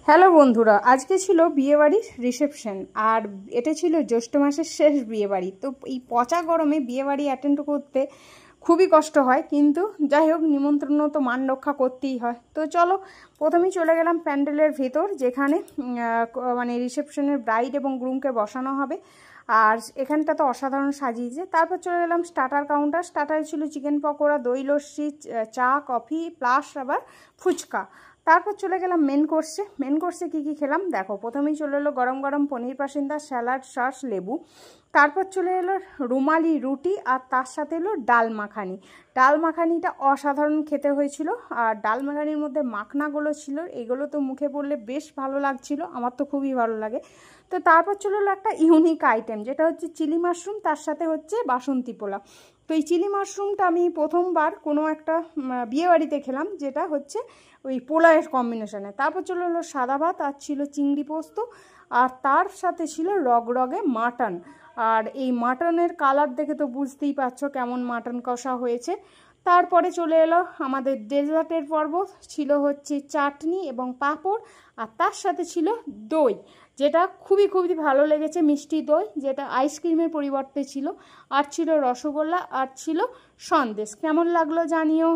Hello বন্ধুরা, আজকে ছিল বিয়েবাড়ির রিসেপশন। আর এটা ছিল জ্যৈষ্ঠ মাসের শেষ বিয়েবাড়ি। তো এই পচা গরমে বিয়েবাড়ি অ্যাটেন্ড করতে খুবই কষ্ট হয়, কিন্তু যাই হোক নিমন্ত্রণ তো মান রক্ষা করতেই হয়। তো চলো প্রথমেই চলে গেলাম প্যান্ডেলের ভেতর, যেখানে মানে রিসেপশনের ব্রাইড এবং গ্রুমকে বসানো হবে। আর এখানটা তো অসাধারণ সাজিয়েছে। তারপর চলে গেলাম স্টার্টার কাউন্টার। স্টার্টারে ছিল চিকেন পকোড়া, দই লস্যি, চা, কফি প্লাস আবার ফুচকা। তারপর চলে গেলাম মেন কোর্সে কী কী খেলাম দেখো। প্রথমেই চলে এলো গরম গরম পনির পাসিন্দা, স্যালাড, সস, লেবু। তারপর চলে এলো রুমালি রুটি, আর তার সাথে এলো ডাল মাখানি। ডাল মাখানিটা অসাধারণ খেতে হয়েছিল। আর ডাল মাখানির মধ্যে মাখনাগুলো ছিল, এগুলো তো মুখে পড়লে বেশ ভালো লাগছিল, আমার তো খুবই ভালো লাগে। তো তারপর চলে এলো একটা ইউনিক আইটেম, যেটা হচ্ছে চিলি মাশরুম, তার সাথে হচ্ছে বাসন্তী পোলাও। তো এই চিলি মাশরুমটা আমি প্রথমবার কোনো একটা বিয়েবাড়িতে খেলাম, যেটা হচ্ছে ওই পোলাওয়ের কম্বিনেশনে। তারপর চলে এলো সাদা ভাত, আর ছিল চিংড়ি পোস্ত, আর তার সাথে ছিল রগরগে মাটন। আর এই মাটনের কালার দেখে তো বুঝতেই পারছো কেমন মাটন কষা হয়েছে। তারপরে চলে এলো আমাদের ডেজার্টের পর্ব। ছিল হচ্ছে চাটনি এবং পাঁপড়, আর তার সাথে ছিল দই, যেটা খুবই খুবই ভালো লেগেছে, মিষ্টি দই, যেটা আইসক্রিমের পরিবর্তে ছিল। আর ছিল রসগোল্লা, আর ছিল সন্দেশ। কেমন লাগলো জানিও।